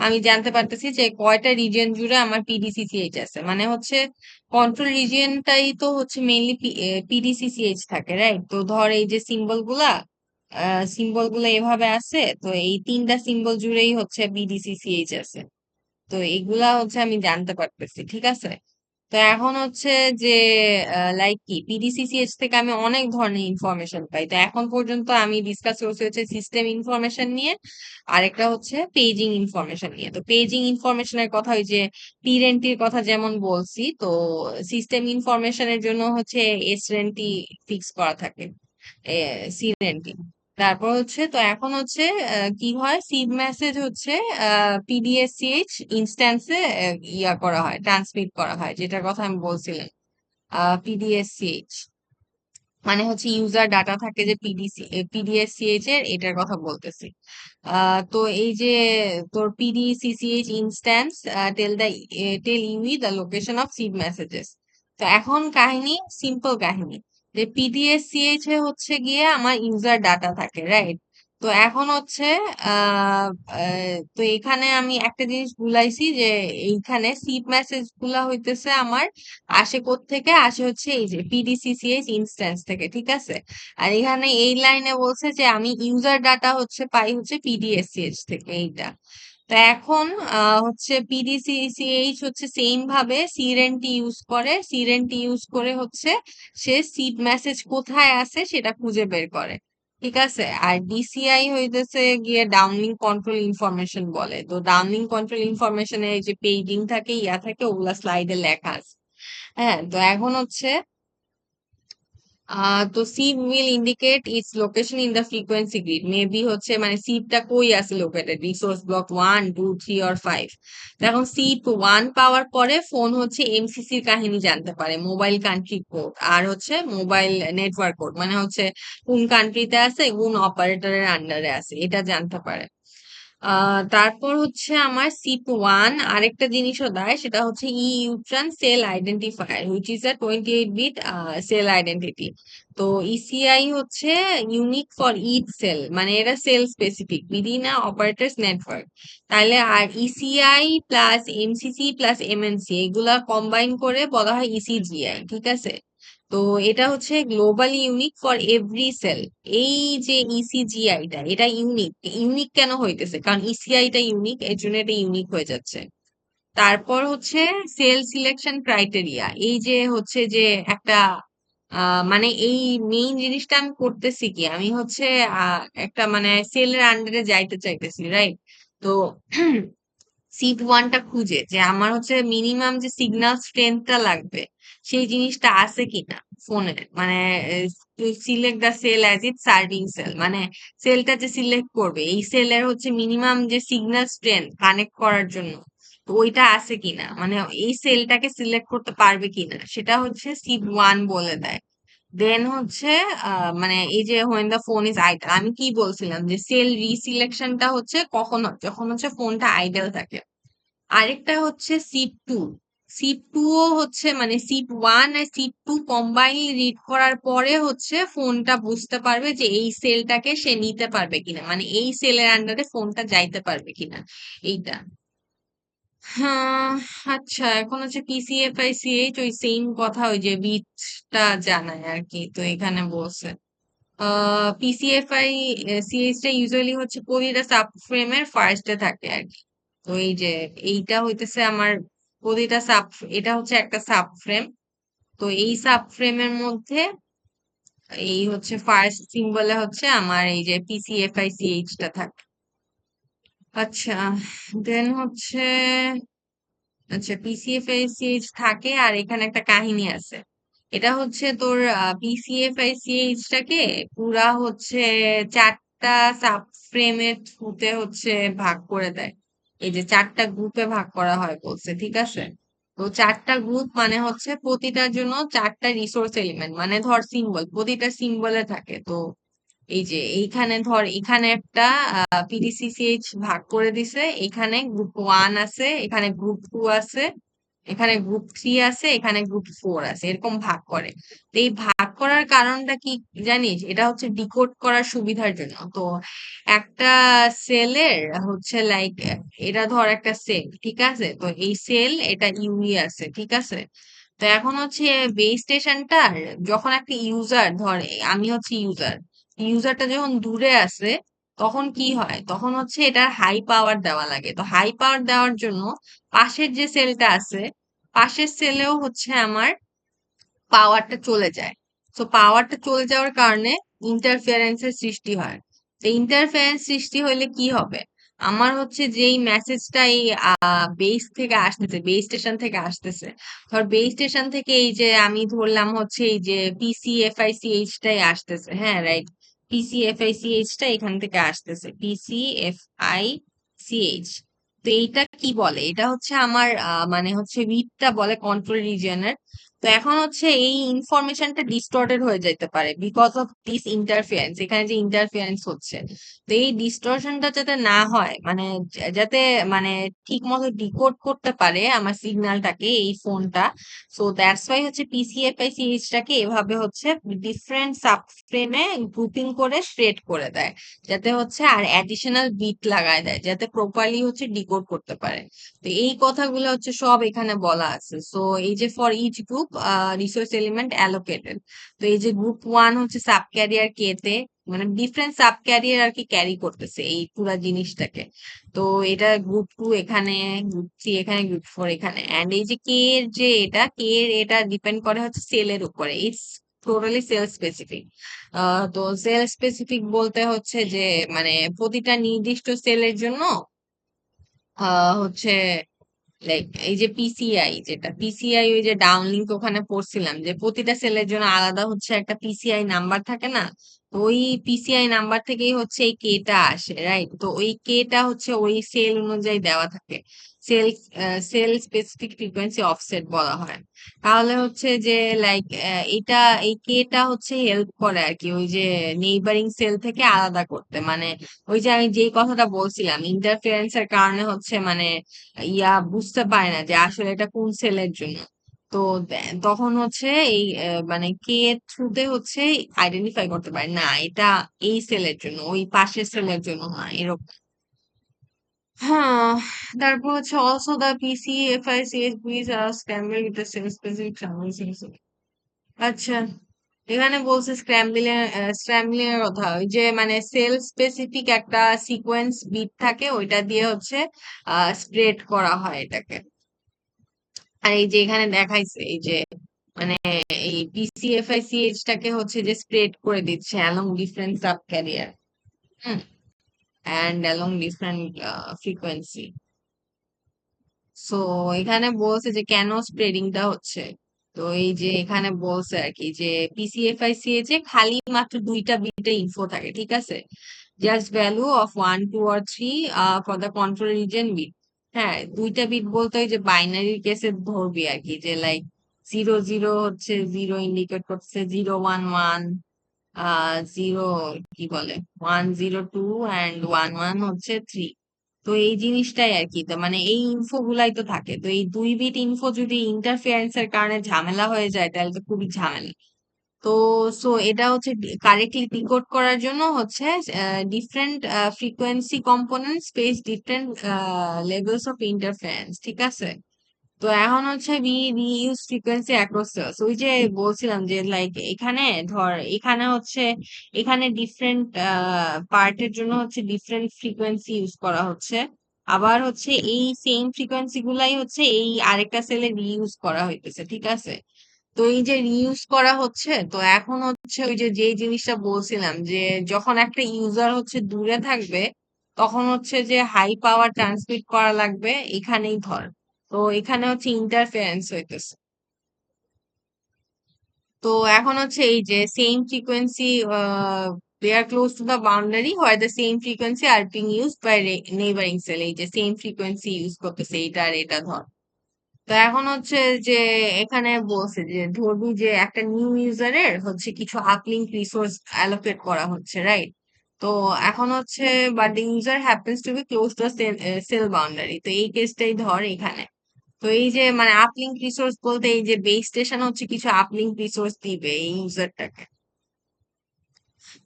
আমি জানতে পারতেছি যে কয়টা রিজন জুড়ে আমার PDCCH আছে, মানে হচ্ছে কন্ট্রোল রিজিয়নটাই তো হচ্ছে মেইনলি PDCCH থাকে, রাইট? তো ধর এই যে সিম্বল গুলো এভাবে আছে, তো এই তিনটা সিম্বল জুড়েই হচ্ছে BDCCH আছে। তো এগুলা হচ্ছে আমি জানতে পারতেছি, ঠিক আছে? তো এখন হচ্ছে যে লাইক কি PDCCH থেকে আমি অনেক ধরনের ইনফরমেশন পাই। তো এখন পর্যন্ত আমি ডিসকাস করছি হচ্ছে সিস্টেম ইনফরমেশন নিয়ে, আরেকটা হচ্ছে পেজিং ইনফরমেশন নিয়ে। তো পেজিং ইনফরমেশনের কথা ওই যে পিরেন্টির কথা যেমন বলছি, তো সিস্টেম ইনফরমেশনের জন্য হচ্ছে এসরেন্টি ফিক্স করা থাকে, সিরেন্টি। তারপর হচ্ছে তো এখন হচ্ছে কি হয়, সিড মেসেজ হচ্ছে PDSCH ইনস্ট্যান্সে ইয়া করা হয়, ট্রান্সমিট করা হয়, যেটার কথা আমি বলছিলাম। PDSCH মানে হচ্ছে ইউজার ডাটা থাকে যে PDSCH এর, এটার কথা বলতেছি। তো এই যে তোর PDCCH instance tell the tell UE the location of SID messages. তো এখন কাহিনী, সিম্পল কাহিনী, যে PDSCH এ হচ্ছে গিয়ে আমার ইউজার ডাটা থাকে, রাইট? তো এখন হচ্ছে আহ তো এখানে আমি একটা জিনিস ভুলাইছি, যে এইখানে সিড মেসেজ গুলা হইতেছে আমার আসে থেকে আসে হচ্ছে এই যে PDCCH ইনস্ট্যান্স থেকে, ঠিক আছে? আর এখানে এই লাইনে বলছে যে আমি ইউজার ডাটা হচ্ছে পাই হচ্ছে PDSCH থেকে, এইটা। তো এখন হচ্ছে PDCCH হচ্ছে সেম ভাবে সিরেন্টি ইউজ করে, সিরেন্টি ইউজ করে হচ্ছে সে সিড মেসেজ কোথায় আছে সেটা খুঁজে বের করে, ঠিক আছে? আর DCI হইতেছে গিয়ে ডাউনলিঙ্ক কন্ট্রোল ইনফরমেশন বলে। তো ডাউনলিঙ্ক কন্ট্রোল ইনফরমেশনে এই যে পেজিং থাকে, ইয়া থাকে, ওগুলা স্লাইডে লেখা আছে। হ্যাঁ, তো এখন হচ্ছে তো sheep will indicate it's location in the frequency grid. Maybe হচ্ছে মানে সিপটা কই আছে লোকেটেড, রিসোর্স ব্লক 1 2 3 or 5। এখন সিপ 1 পাওয়ার পরে ফোন হচ্ছে MCC র কাহিনী জানতে পারে, মোবাইল কান্ট্রি কোড, আর হচ্ছে মোবাইল নেটওয়ার্ক কোড, মানে হচ্ছে কোন কান্ট্রিতে আছে, কোন অপারেটরের আন্ডারে আছে, এটা জানতে পারে। তারপর হচ্ছে আমার SIP-1 আরেকটা জিনিসও দেয়, সেটা হচ্ছে EUTRAN cell identifier, which is a 28 bit cell identity. তো ইসিআই হচ্ছে ইউনিক ফর ইচ সেল, মানে এরা cell specific within a operators network. তাহলে আর ECI plus MCC plus MNC এগুলা কম্বাইন করে বলা হয় ইসিজিআই, ঠিক আছে? তো এটা হচ্ছে globally unique for every cell. এই যে ইসিজিআইটা, এটা ইউনিক। ইউনিক কেন হইতেছে? কারণ ইসিআইটা ইউনিক, এর জন্য এটা ইউনিক হয়ে যাচ্ছে। তারপর হচ্ছে সেল সিলেকশন ক্রাইটেরিয়া, এই যে হচ্ছে যে একটা মানে এই মেইন জিনিসটা আমি করতেছি কি, আমি হচ্ছে একটা মানে সেলের আন্ডারে যাইতে চাইতেছি, রাইট? তো SIP-1টা খুঁজে যে আমার হচ্ছে মিনিমাম যে সিগন্যাল স্ট্রেংথটা লাগবে সেই জিনিসটা আছে কিনা ফোনে, মানে select the cell as it serving cell, মানে সেলটা যে সিলেক্ট করবে এই সেলের হচ্ছে মিনিমাম যে সিগন্যাল স্ট্রেংথ কানেক্ট করার জন্য, তো ওইটা আছে কিনা, মানে এই সেলটাকে সিলেক্ট করতে পারবে কিনা, সেটা হচ্ছে SIP-1 বলে দেয়। দেন হচ্ছে মানে এই যে when the phone is idle, আমি কি বলছিলাম যে সেল রিসিলেকশনটা হচ্ছে কখন হয়? যখন হচ্ছে ফোনটা আইডল থাকে। আরেকটা হচ্ছে SIP-2। SIP-2 ও হচ্ছে মানে SIP-1 আর SIP-2 কম্বাইন রিড করার পরে হচ্ছে ফোনটা বুঝতে পারবে যে এই সেলটাকে সে নিতে পারবে কিনা, মানে এই সেলের আন্ডারে ফোনটা যাইতে পারবে কিনা, এইটা। হ্যাঁ, আচ্ছা, এখন হচ্ছে PCFI-CH ওই সেম কথা, ওই যে বিটটা জানায় আর কি। তো এখানে বলছে PCFI CH টা ইউজুয়ালি হচ্ছে প্রতিটা সাবফ্রেমের ফার্স্টে থাকে আর কি। তো এই যে এইটা হইতেছে আমার প্রতিটা সাব, এটা হচ্ছে একটা সাবফ্রেম। তো এই সাবফ্রেমের মধ্যে এই হচ্ছে ফার্স্ট সিম্বলে হচ্ছে আমার এই যে পিসিএফআইসিএইচ টা থাকে। আচ্ছা, দেন হচ্ছে, আচ্ছা পিসিএফআইসিএইচ থাকে আর এখানে একটা কাহিনী আছে। এটা হচ্ছে তোর পিসিএফআইসিএইচ টাকে পুরা হচ্ছে চারটা সাব ফ্রেমের থ্রুতে হচ্ছে ভাগ করে দেয়। এই যে চারটা গ্রুপে ভাগ করা হয় বলছে, ঠিক আছে? তো চারটা গ্রুপ মানে হচ্ছে প্রতিটার জন্য চারটা রিসোর্স এলিমেন্ট, মানে ধর সিম্বল, প্রতিটা সিম্বলে থাকে। তো এই যে এইখানে ধর এখানে একটা পিডিসিসিএইচ ভাগ করে দিছে, এখানে গ্রুপ 1 আছে, এখানে গ্রুপ 2 আছে, এখানে গ্রুপ 3 আছে, এখানে গ্রুপ 4 আছে, এরকম ভাগ করে। তো এই ভাগ করার কারণটা কি জানিস? এটা হচ্ছে ডিকোড করার সুবিধার জন্য। তো একটা সেলের হচ্ছে লাইক, এটা ধর একটা সেল, ঠিক আছে? তো এই সেল এটা ইউই আছে, ঠিক আছে? তো এখন হচ্ছে বেস স্টেশনটার যখন একটা ইউজার, ধর আমি হচ্ছে ইউজার, ইউজারটা যখন দূরে আসে তখন কি হয়? তখন হচ্ছে এটা হাই পাওয়ার দেওয়া লাগে। তো হাই পাওয়ার দেওয়ার জন্য পাশের যে সেলটা আছে, পাশের সেলেও হচ্ছে আমার পাওয়ারটা চলে যায়। তো পাওয়ারটা চলে যাওয়ার কারণে ইন্টারফারেন্সের সৃষ্টি হয়। তো ইন্টারফারেন্স সৃষ্টি হলে কি হবে? আমার হচ্ছে যেই মেসেজটা এই বেস থেকে আসতেছে, বেস স্টেশন থেকে আসতেছে, ধর বেস স্টেশন থেকে এই যে আমি ধরলাম হচ্ছে এই যে পিসিএফআইসিএইচ টাই আসতেছে, হ্যাঁ রাইট, পিসিএফআইসিএইচ টা এখান থেকে আসতেছে, পিসিএফআইসিএইচ। তো এইটা কি বলে? এটা হচ্ছে আমার মানে হচ্ছে রিডটা বলে কন্ট্রোল রিজিয়নের। তো এখন হচ্ছে এই ইনফরমেশনটা ডিস্টর্টেড হয়ে যেতে পারে বিকজ অফ দিস ইন্টারফিয়ারেন্স, এখানে যে ইন্টারফিয়ারেন্স হচ্ছে। তো এই ডিস্টরশনটা যাতে না হয়, মানে যাতে মানে ঠিক মতো ডিকোড করতে পারে আমার সিগন্যালটাকে এই ফোনটা। সো দ্যাটস ওয়াই হচ্ছে পিসিএফআইসিএইচ টাকে এভাবে হচ্ছে ডিফারেন্ট সাবফ্রেমে গ্রুপিং করে স্প্রেড করে দেয়, যাতে হচ্ছে আর অ্যাডিশনাল বিট লাগায় দেয় যাতে প্রপারলি হচ্ছে ডিকোড করতে পারে। তো এই কথাগুলো হচ্ছে সব এখানে বলা আছে। সো এই যে for each group resource element allocated. তো এই যে গ্রুপ 1 হচ্ছে সাব ক্যারিয়ার কে তে, মানে ডিফারেন্ট সাব ক্যারিয়ার আর কি ক্যারি করতেছে এই পুরা জিনিসটাকে। তো এটা গ্রুপ 2 এখানে, গ্রুপ 3 এখানে, গ্রুপ 4 এখানে। এন্ড এই যে কে এর যে এটা, কে এর এটা ডিপেন্ড করে হচ্ছে সেলের উপরে। It's totally cell specific. তো সেল স্পেসিফিক বলতে হচ্ছে যে মানে প্রতিটা নির্দিষ্ট সেলের জন্য হচ্ছে লাইক এই যে পিসিআই, যেটা পিসিআই ওই যে ডাউনলিংক ওখানে পড়ছিলাম যে প্রতিটা সেলের জন্য আলাদা হচ্ছে একটা পিসিআই নাম্বার থাকে না? তো ওই পিসিআই নাম্বার থেকেই হচ্ছে এই কেটা আসে, রাইট? তো ওই কেটা হচ্ছে ওই সেল অনুযায়ী দেওয়া থাকে। Cell cell specific frequency offset বলা হয়। তাহলে হচ্ছে যে লাইক এটা, এই কেটা হচ্ছে হেল্প করে আর কি ওই যে নেইবারিং সেল থেকে আলাদা করতে। মানে ওই যে আমি যেই কথাটা বলছিলাম, ইন্টারফারেন্স এর কারণে হচ্ছে মানে বুঝতে পারে না যে আসলে এটা কোন সেলের জন্য। তো তখন হচ্ছে এই মানে কে থ্রুতে হচ্ছে আইডেন্টিফাই করতে পারে না এটা এই সেলের জন্য, ওই পাশের সেলের জন্য না, এরকম। হ্যাঁ, তারপর হচ্ছে also the PCFICH bits are scramble with the cell specific transmission. আচ্ছা, এখানে বলছে স্ক্র্যাম্বলিং এর কথা, ওই যে মানে সেল স্পেসিফিক একটা সিকোয়েন্স বিট থাকে, ওইটা দিয়ে হচ্ছে স্প্রেড করা হয় এটাকে। আর এই যে এখানে দেখাইছে এই যে মানে এই পিসিএফআইসিএইচ টাকে হচ্ছে যে স্প্রেড করে দিচ্ছে along different sub career, hmm, and along different frequency. So এখানে বলছে যে কেন স্প্রেডিংটা হচ্ছে। তো এই যে এখানে বলছে আর কি যে পিসিএফআইসিএইচ এ খালি মাত্র দুইটা বিটে ইনফো থাকে, ঠিক আছে? Just value of 1 2 or 3 for the control region bit. হ্যাঁ, দুইটা বিট বলতে ওই যে বাইনারি কেসে ধরবি আর কি, যে লাইক 0 0 হচ্ছে 0 ইন্ডিকেট করছে, 0 1 1, 0 কি বলে 1 0 2, অ্যান্ড 1 1 হচ্ছে 3। তো এই জিনিসটাই আর কি, তো মানে এই ইনফো গুলাই তো থাকে। তো এই 2 বিট ইনফো যদি ইন্টারফারেন্স এর কারণে ঝামেলা হয়ে যায় তাহলে তো খুবই ঝামেলা। তো সো এটা হচ্ছে কারেক্টলি ডিকোড করার জন্য হচ্ছে different frequency component space different levels of interference, ঠিক আছে? তো এখন হচ্ছে we use frequency across cells. ওই যে বলছিলাম যে লাইক এখানে ধর এখানে হচ্ছে এখানে ডিফারেন্ট পার্টের জন্য হচ্ছে ডিফারেন্ট ফ্রিকোয়েন্সি ইউজ করা হচ্ছে। আবার হচ্ছে এই সেম ফ্রিকোয়েন্সি গুলাই হচ্ছে এই আরেকটা সেলে রিইউজ করা হইতেছে, ঠিক আছে? তো এই যে রিউজ করা হচ্ছে, তো এখন হচ্ছে ওই যে যে জিনিসটা বলছিলাম যে যখন একটা ইউজার হচ্ছে দূরে থাকবে, তখন হচ্ছে যে হাই পাওয়ার ট্রান্সমিট করা লাগবে এখানেই ধর। তো এখানে হচ্ছে ইন্টারফারেন্স হইতেছে। তো এখন হচ্ছে এই যে same frequency, they are close to the boundary where the same frequency are being used by neighboring cell, এই যে সেম ফ্রিকোয়েন্সি ইউজ করতেছে এটা আর এটা ধর। তো এখন হচ্ছে যে এখানে বলছে যে ধরবি যে একটা নিউ ইউজারের হচ্ছে কিছু আপলিঙ্ক রিসোর্স অ্যালোকেট করা হচ্ছে, রাইট? তো এখন হচ্ছে but the user happens to be close to cell boundary, তো এই কেসটাই ধর এখানে। তো এই যে মানে আপলিঙ্ক রিসোর্স বলতে এই যে বেস স্টেশন হচ্ছে কিছু আপলিঙ্ক রিসোর্স দিবে এই ইউজারটাকে।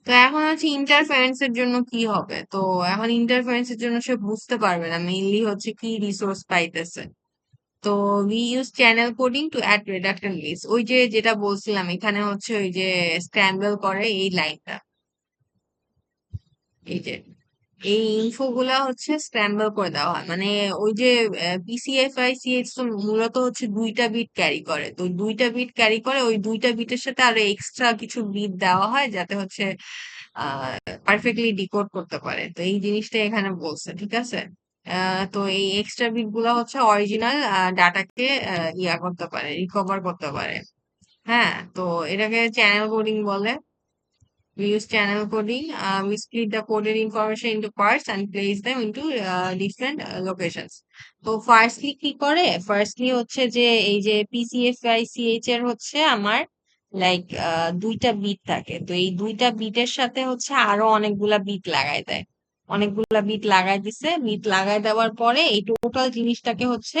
তো এখন হচ্ছে ইন্টারফারেন্স এর জন্য কি হবে, তো এখন ইন্টারফারেন্স এর জন্য সে বুঝতে পারবে না মেইনলি হচ্ছে কি রিসোর্স পাইতেছে। তো we use channel coding to add reductant list, ওই যে যেটা বলছিলাম এখানে হচ্ছে ওই যে স্ক্র্যাম্বল করে এই লাইনটা, এই যে এই ইনফো গুলা হচ্ছে স্ক্র্যাম্বল করে দেওয়া হয়, মানে ওই যে পিসিএফআইসিএইচ তো মূলত হচ্ছে দুইটা বিট ক্যারি করে, তো দুইটা বিট ক্যারি করে, ওই দুইটা বিটের সাথে আরো এক্সট্রা কিছু বিট দেওয়া হয় যাতে হচ্ছে পারফেক্টলি ডিকোড করতে পারে। তো এই জিনিসটা এখানে বলছে, ঠিক আছে। তো এই এক্সট্রা বিট গুলা হচ্ছে অরিজিনাল ডাটাকে ইয়া করতে পারে, রিকভার করতে পারে। হ্যাঁ, তো এটাকে চ্যানেল কোডিং বলে। We use channel coding. We split the coded information into parts and place them into different locations. তো ফার্স্টলি কি করে, ফার্স্টলি হচ্ছে যে এই যে পিসিএফআইসিএইচ এর হচ্ছে আমার লাইক দুইটা বিট থাকে, তো এই দুইটা বিটের সাথে হচ্ছে আরো অনেকগুলা বিট লাগাই দেয়, অনেকগুলা বিট লাগাই দিছে, বিট লাগাই দেওয়ার পরে এই টোটাল জিনিসটাকে হচ্ছে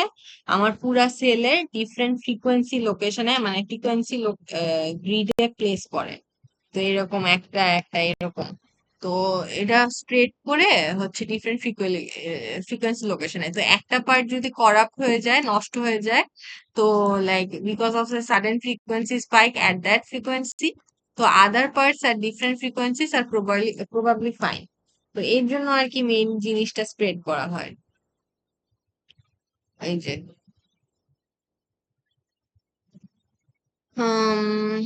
আমার পুরা সেলের ডিফারেন্ট ফ্রিকোয়েন্সি লোকেশনে মানে ফ্রিকোয়েন্সি গ্রিডে প্লেস করে। তো এরকম একটা একটা এরকম, তো এটা স্প্রেড করে হচ্ছে ডিফারেন্ট ফ্রিকোয়েন্সি লোকেশনে। তো একটা পার্ট যদি করাপ্ট হয়ে যায়, নষ্ট হয়ে যায়, তো like because of the sudden frequency spike at that frequency, তো আদার পার্টস আর ডিফারেন্ট ফ্রিকোয়েন্সিস আর প্রবাবলি ফাইন। তো এর জন্য আর কি মেইন জিনিসটা স্প্রেড করা হয়, এই যে হুম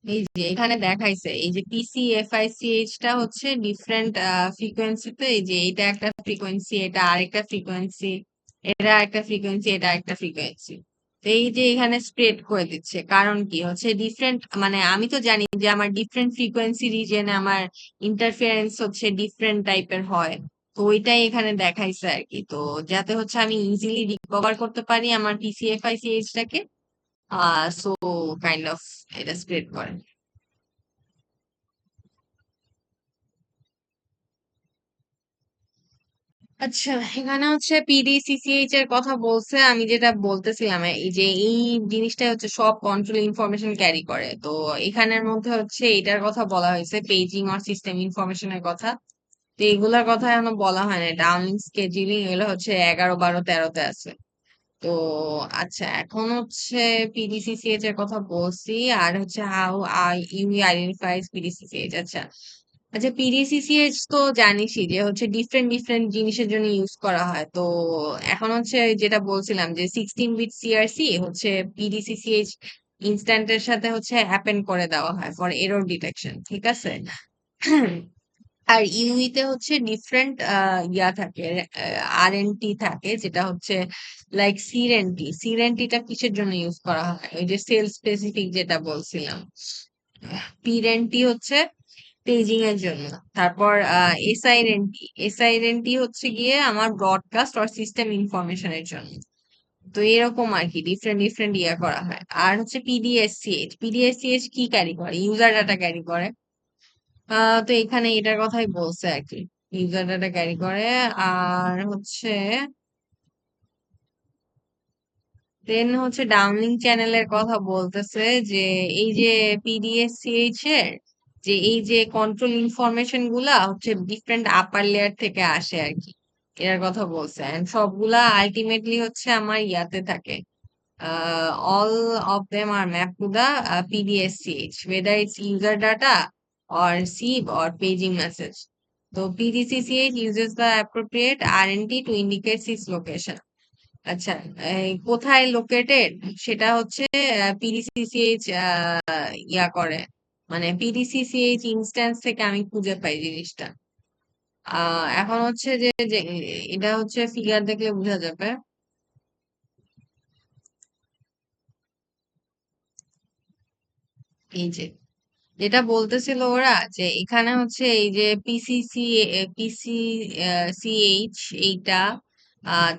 এই যে এখানে দেখাইছে এই যে পিসিএফআইসিএইচ টা হচ্ছে ডিফারেন্ট ফ্রিকোয়েন্সিতে, এই যে এটা একটা ফ্রিকোয়েন্সি, এটা আরেকটা ফ্রিকোয়েন্সি, এটা একটা ফ্রিকোয়েন্সি, এটা একটা ফ্রিকোয়েন্সি। তো এই যে এখানে স্প্রেড করে দিচ্ছে, কারণ কি হচ্ছে ডিফারেন্ট, মানে আমি তো জানি যে আমার ডিফারেন্ট ফ্রিকোয়েন্সি রিজনে আমার ইন্টারফারেন্স হচ্ছে ডিফারেন্ট টাইপের হয়। তো ওইটাই এখানে দেখাইছে আর কি, তো যাতে হচ্ছে আমি ইজিলি রিকভার করতে পারি আমার পিসিএফআইসিএইচ টাকে, সো কাইন্ড অফ এটা স্প্রেড করে। আচ্ছা, এখানে হচ্ছে পিডিসিসিএইচ এর কথা বলছে, আমি যেটা বলতেছিলাম এই যে এই জিনিসটা হচ্ছে সব কন্ট্রোল ইনফরমেশন ক্যারি করে, তো এখানের মধ্যে হচ্ছে এটার কথা বলা হয়েছে পেজিং আর সিস্টেম ইনফরমেশনের কথা। তো এগুলার কথা এখনো বলা হয় না, ডাউনলিং স্কেডিউলিং এগুলো হচ্ছে 11, 12, 13-তে আছে। তো আচ্ছা, এখন হচ্ছে পিডিসিসিএইচ এর কথা বলছি, আর হচ্ছে হাউ আই ইউ আইডেন্টিফাইজ পিডিসিসিএইচ। আচ্ছা আচ্ছা, পিডিসিসিএইচ তো জানিসই যে হচ্ছে ডিফারেন্ট ডিফারেন্ট জিনিসের জন্য ইউজ করা হয়। তো এখন হচ্ছে যেটা বলছিলাম যে 16 বিট সিআরসি হচ্ছে পিডিসিসিএইচ ইনস্ট্যান্টের সাথে হচ্ছে অ্যাপেন্ড করে দেওয়া হয় ফর এরর ডিটেকশন, ঠিক আছে। আর ইউইতে হচ্ছে ডিফারেন্ট ইয়া থাকে, আরএনটি থাকে, যেটা হচ্ছে লাইক সিরেনটি, সিরেনটিটা কিসের জন্য ইউজ করা হয়, ওই যে সেল স্পেসিফিক যেটা বলছিলাম। পিরেনটি হচ্ছে পেজিং এর জন্য। তারপর এসআইএনটি, এসআইএনটি হচ্ছে গিয়ে আমার ব্রডকাস্ট আর সিস্টেম ইনফরমেশনের জন্য। তো এরকম আর কি ডিফারেন্ট ডিফারেন্ট ইয়া করা হয়। আর হচ্ছে পিডিএসসিএইচ, পিডিএসসিএইচ কি ক্যারি করে, ইউজার ডাটা ক্যারি করে। তো এখানে এটার কথাই বলছে আর কি, ইউজার ডাটা ক্যারি করে। আর হচ্ছে দেন হচ্ছে ডাউনলিং চ্যানেলের কথা বলতেছে, যে এই যে পিডিএসসিএইচ এর যে এই যে কন্ট্রোল ইনফরমেশন গুলা হচ্ছে ডিফারেন্ট আপার লেয়ার থেকে আসে আর কি, এটার কথা বলছে। এন্ড সবগুলা আলটিমেটলি হচ্ছে আমার ইয়াতে থাকে, all of them are mapped to the PDSCH, whether it's user data or SIB or paging message. তো PDCCH uses the appropriate RNT to indicate its location. আচ্ছা, কোথায় লোকেটেড সেটা হচ্ছে PDCCH ইয়া করে, মানে PDCCH ইনস্ট্যান্স থেকে আমি খুঁজে পাই জিনিসটা। এখন হচ্ছে যে যে এটা হচ্ছে ফিগার দেখলে বোঝা যাবে। এই যে যেটা বলতেছিল ওরা যে এখানে হচ্ছে এই যে PCCH এইটা,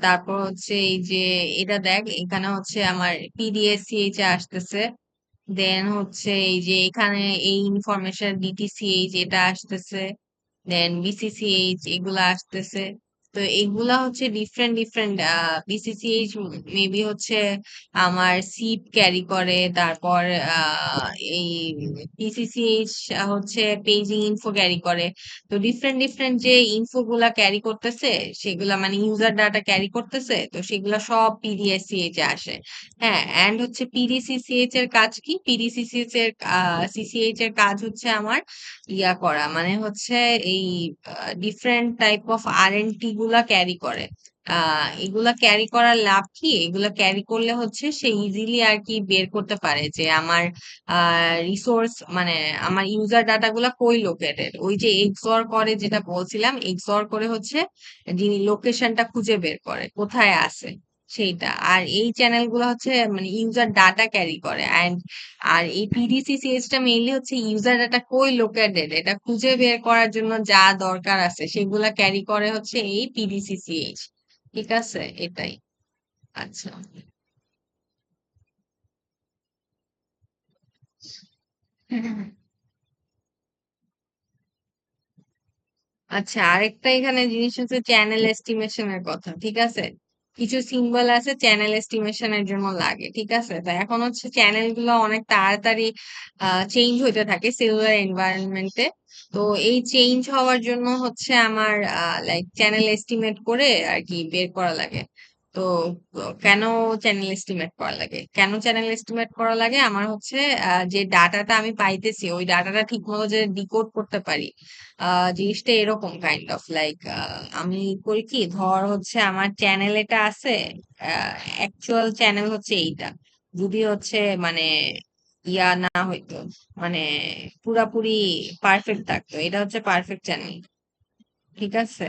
তারপর হচ্ছে এই যে এটা দেখ এখানে হচ্ছে আমার PDSCH এ আসতেছে, দেন হচ্ছে এই যে এখানে এই ইনফরমেশন DTCH এটা আসতেছে, দেন BCCH এগুলা আসতেছে। তো এগুলা হচ্ছে ডিফারেন্ট ডিফারেন্ট। BCCH মেবি হচ্ছে আমার সিপ ক্যারি করে, তারপর এই PCCH হচ্ছে পেজিং ইনফো ক্যারি করে। তো ডিফারেন্ট ডিফারেন্ট যে ইনফো গুলা ক্যারি করতেছে সেগুলা মানে ইউজার ডাটা ক্যারি করতেছে, তো সেগুলা সব PDSCH এ আসে। হ্যাঁ, এন্ড হচ্ছে PDCCH এর কাজ কি? CCH এর কাজ হচ্ছে আমার ইয়া করা, মানে হচ্ছে এই ডিফারেন্ট টাইপ অফ RNT গুলা ক্যারি করে। এগুলা ক্যারি করার লাভ কি? এগুলা ক্যারি করলে হচ্ছে সে ইজিলি আর কি বের করতে পারে যে আমার রিসোর্স মানে আমার ইউজার ডাটা গুলা কই লোকেটেড। ওই যে এক্সঅর করে যেটা বলছিলাম, এক্সঅর করে হচ্ছে যিনি লোকেশনটা খুঁজে বের করে কোথায় আছে সেইটা। আর এই চ্যানেল গুলো হচ্ছে মানে ইউজার ডাটা ক্যারি করে। আর এই PDCCH টা মেইনলি হচ্ছে ইউজার ডাটা কই লোকেটেড এটা খুঁজে বের করার জন্য যা দরকার আছে সেগুলা ক্যারি করে হচ্ছে এই PDCCH। ঠিক আছে, এটাই। আচ্ছা। আচ্ছা, আরেকটা এখানে জিনিস হচ্ছে চ্যানেল এস্টিমেশনের কথা। ঠিক আছে, কিছু সিম্বল আছে চ্যানেল এস্টিমেশনের জন্য লাগে। ঠিক আছে, তো এখন হচ্ছে চ্যানেল গুলো অনেক তাড়াতাড়ি চেঞ্জ হইতে থাকে সেলুলার এনভায়রনমেন্টে। তো এই চেঞ্জ হওয়ার জন্য হচ্ছে আমার লাইক চ্যানেল এস্টিমেট করে আর কি বের করা লাগে। তো কেন চ্যানেল এস্টিমেট করা লাগে? কেন চ্যানেল এস্টিমেট করা লাগে? আমার হচ্ছে যে ডাটাটা আমি পাইতেছি ওই ডাটাটা ঠিক মতো যে ডিকোড করতে পারি। জিনিসটা এরকম কাইন্ড অফ লাইক আমি করি কি, ধর হচ্ছে আমার চ্যানেল এটা আছে, অ্যাকচুয়াল চ্যানেল হচ্ছে এইটা, যদি হচ্ছে মানে ইয়া না হইতো, মানে পুরাপুরি পারফেক্ট থাকতো, এটা হচ্ছে পারফেক্ট চ্যানেল। ঠিক আছে,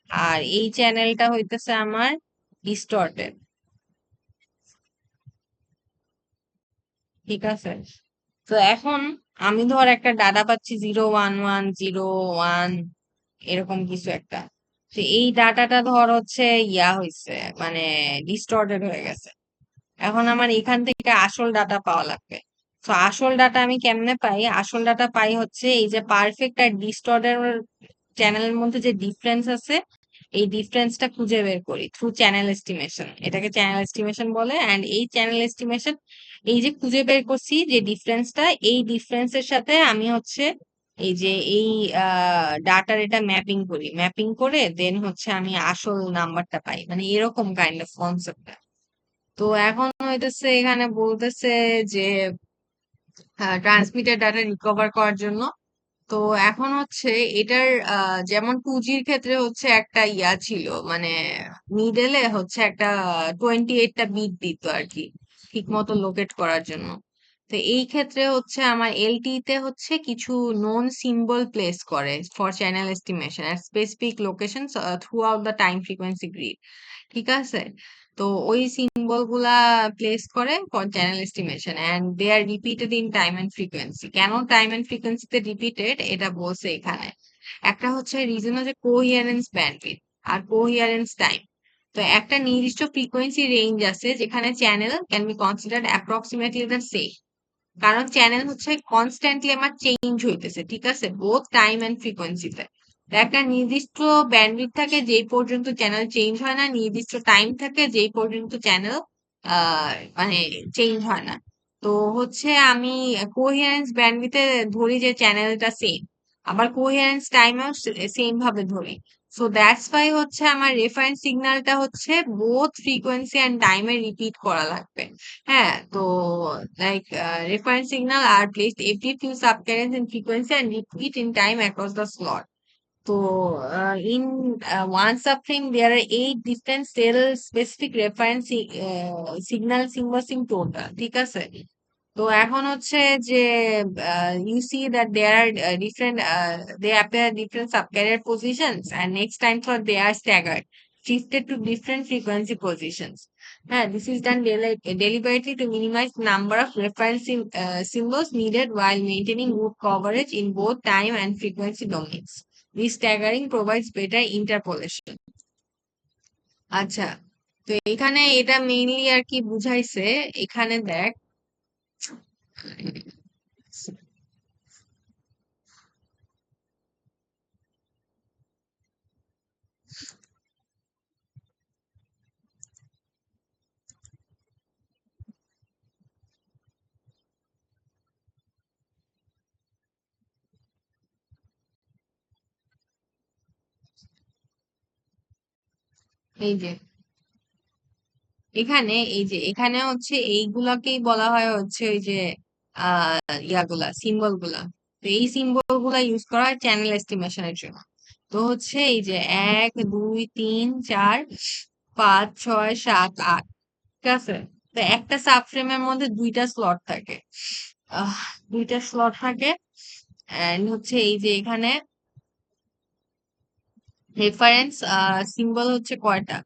আর এই চ্যানেলটা হইতেছে আমার ডিস্টর্টেড। ঠিক আছে, তো এখন আমি ধর একটা ডাটা পাচ্ছি 01101 এরকম কিছু একটা। তো এই ডাটাটা ধর হচ্ছে ইয়া হয়েছে, মানে ডিস্টর্টেড হয়ে গেছে। এখন আমার এখান থেকে আসল ডাটা পাওয়া লাগবে। তো আসল ডাটা আমি কেমনে পাই? আসল ডাটা পাই হচ্ছে এই যে পারফেক্ট আর ডিস্টর্টেড চ্যানেলের মধ্যে যে ডিফারেন্স আছে, এই ডিফারেন্সটা খুঁজে বের করি থ্রু চ্যানেল এস্টিমেশন। এটাকে চ্যানেল এস্টিমেশন বলে। অ্যান্ড এই চ্যানেল এস্টিমেশন, এই যে খুঁজে বের করছি যে ডিফারেন্সটা, এই ডিফারেন্সের সাথে আমি হচ্ছে এই যে এই ডাটার এটা ম্যাপিং করি, ম্যাপিং করে দেন হচ্ছে আমি আসল নাম্বারটা পাই, মানে এরকম কাইন্ড অফ কনসেপ্ট। তো এখন হইতেছে এখানে বলতেছে যে ট্রান্সমিটেড ডাটা রিকভার করার জন্য। তো এখন হচ্ছে এটার যেমন 2G ক্ষেত্রে হচ্ছে একটা ইয়া ছিল, মানে মিডলে হচ্ছে একটা 28টা বিট দিত আর কি ঠিক মতো লোকেট করার জন্য। তো এই ক্ষেত্রে হচ্ছে আমার এলটি তে হচ্ছে কিছু নোন সিম্বল প্লেস করে for channel estimation at specific location throughout the time frequency grid. ঠিক আছে, তো ওই সিম্বল গুলা প্লেস করে for channel estimation and they are repeated in time and frequency. কেন টাইম এন্ড ফ্রিকোয়েন্সিতে রিপিটেড এটা বলছে এখানে। একটা হচ্ছে রিজন হচ্ছে কোহিয়ারেন্স ব্যান্ডউইথ আর কোহিয়ারেন্স টাইম। তো একটা নির্দিষ্ট ফ্রিকোয়েন্সি রেঞ্জ আছে যেখানে channel can be considered approximately the same. কারণ চ্যানেল হচ্ছে কনস্ট্যান্টলি আমার চেঞ্জ হইতেছে। ঠিক আছে, বোথ টাইম এন্ড ফ্রিকোয়েন্সিতে। একটা নির্দিষ্ট ব্যান্ডউইথ থাকে যেই পর্যন্ত চ্যানেল চেঞ্জ হয় না, নির্দিষ্ট টাইম থাকে যেই পর্যন্ত চ্যানেল মানে চেঞ্জ হয় না। তো হচ্ছে আমি কোহিয়ারেন্স ব্যান্ডউইথে ধরি যে চ্যানেলটা সেম, আবার কোহিয়ারেন্স টাইমেও সেম ভাবে ধরি। সো দ্যাটস ওয়াই হচ্ছে আমার রেফারেন্স সিগন্যালটা হচ্ছে বোথ ফ্রিকোয়েন্সি এন্ড টাইমে রিপিট করা লাগবে। হ্যাঁ, তো like reference signal are placed every few subcarriers in frequency and repeat in time across the slot. in one subframe, there are 8 different cell specific reference signal symbols in total. ঠিক আছে? তো এখন হচ্ছে যে you see that there are different they appear at different subcarrier positions and next time for they are staggered, shifted to different frequency positions. This is done deliberately to minimize number of reference symbols needed while maintaining good coverage in both time and frequency domains. This staggering provides better interpolation. আচ্ছা, তো এখানে এটা মেইনলি আর কি বুঝাইছে। এখানে দেখ, এই যে এখানে হচ্ছে এইগুলাকেই বলা হয় হচ্ছে ওই যে ইয়াগুলা সিম্বল গুলা। তো এই সিম্বল গুলা ইউজ করা হয় চ্যানেল এস্টিমেশনের জন্য। তো হচ্ছে এই যে 1 2 3 4 5 6 7 8, ঠিক আছে? তো একটা সাবফ্রেমের মধ্যে দুইটা স্লট থাকে, আহ দুইটা স্লট থাকে। এন্ড হচ্ছে এই যে এখানে রেফারেন্স সিম্বল হচ্ছে কয়টা?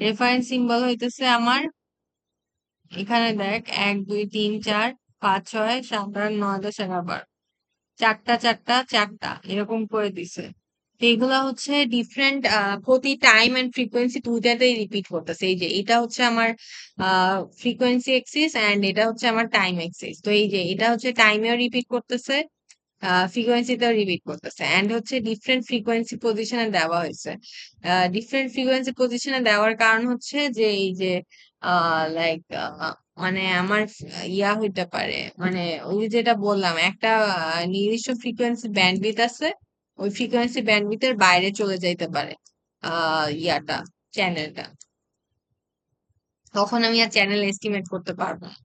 রেফারেন্স সিম্বল হইতেছে আমার, এখানে দেখ 1 2 3 4 5 6 7 8 9 10 11 12, চারটা চারটা চারটা এরকম করে দিছে। তো এগুলা হচ্ছে ডিফারেন্ট, প্রতি টাইম এন্ড ফ্রিকোয়েন্সি দুইটাতেই রিপিট করতেছে। এই যে এটা হচ্ছে আমার ফ্রিকোয়েন্সি এক্সিস এন্ড এটা হচ্ছে আমার টাইম এক্সিস। তো এই যে এটা হচ্ছে টাইমেও রিপিট করতেছে, ফ্রিকোয়েন্সিতেও রিপিট করতেছে এন্ড হচ্ছে ডিফারেন্ট ফ্রিকোয়েন্সি পজিশনে দেওয়া হয়েছে। ডিফারেন্ট ফ্রিকোয়েন্সি পজিশনে দেওয়ার কারণ হচ্ছে যে এই যে লাইক মানে আমার ইয়া হইতে পারে, মানে ওই যে যেটা বললাম একটা নির্দিষ্ট ফ্রিকোয়েন্সি ব্যান্ডউইথ আছে, ওই ফ্রিকোয়েন্সি ব্যান্ডউইথের বাইরে চলে যাইতে পারে ইয়াটা, চ্যানেলটা। তখন আমি আর চ্যানেল এস্টিমেট করতে পারবো না।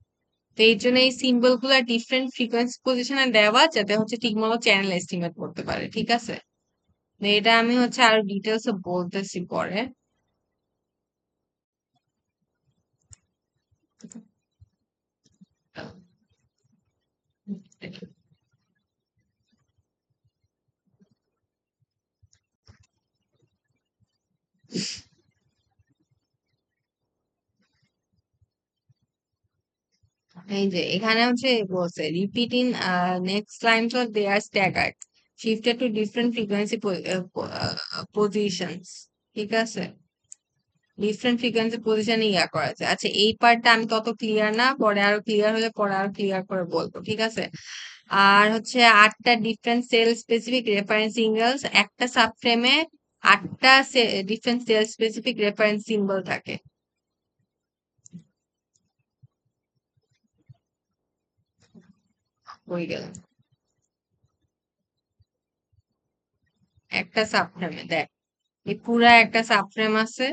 তো এই জন্য এই সিম্বল গুলা ডিফারেন্ট ফ্রিকোয়েন্সি পজিশনে দেওয়া যাতে হচ্ছে ঠিকমতো চ্যানেল এস্টিমেট করতে পারে, ঠিক আছে? তো এটা আমি হচ্ছে আরো ডিটেলস বলতেছি পরে। এই যে এখানে হচ্ছে বলছে repeat in next lines of they are staggered, shifted to different frequency positions, ঠিক আছে? ডিফারেন্ট ফ্রিকোয়েন্সি পজিশনে ইয়া করা আছে। আচ্ছা, এই পার্টটা আমি তত ক্লিয়ার না, পরে আরো ক্লিয়ার হলে পরে আরো ক্লিয়ার করে বলবো, ঠিক আছে? আর হচ্ছে 8টা different cell specific reference symbols, একটা সাবফ্রেমে 8টা different cell specific reference symbol থাকে। হয়ে গেল একটা সাবফ্রেমে, দেখ এই পুরা একটা সাবফ্রেম আছে।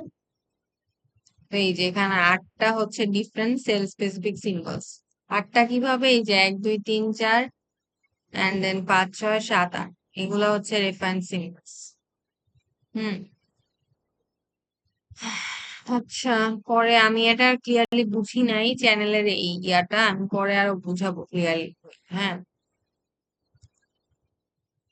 তো এই যে এখানে 8টা হচ্ছে ডিফারেন্ট সেল স্পেসিফিক সিম্বলস। 8টা কিভাবে? এই যে 1 2 3 4 এন্ড দেন 5 6 7 8, এগুলো হচ্ছে রেফারেন্স সিম্বলস। হুম। আচ্ছা, পরে আমি এটা ক্লিয়ারলি বুঝি নাই চ্যানেলের এই ইয়াটা, আমি পরে আরো বুঝাবো ক্লিয়ারলি। হ্যাঁ।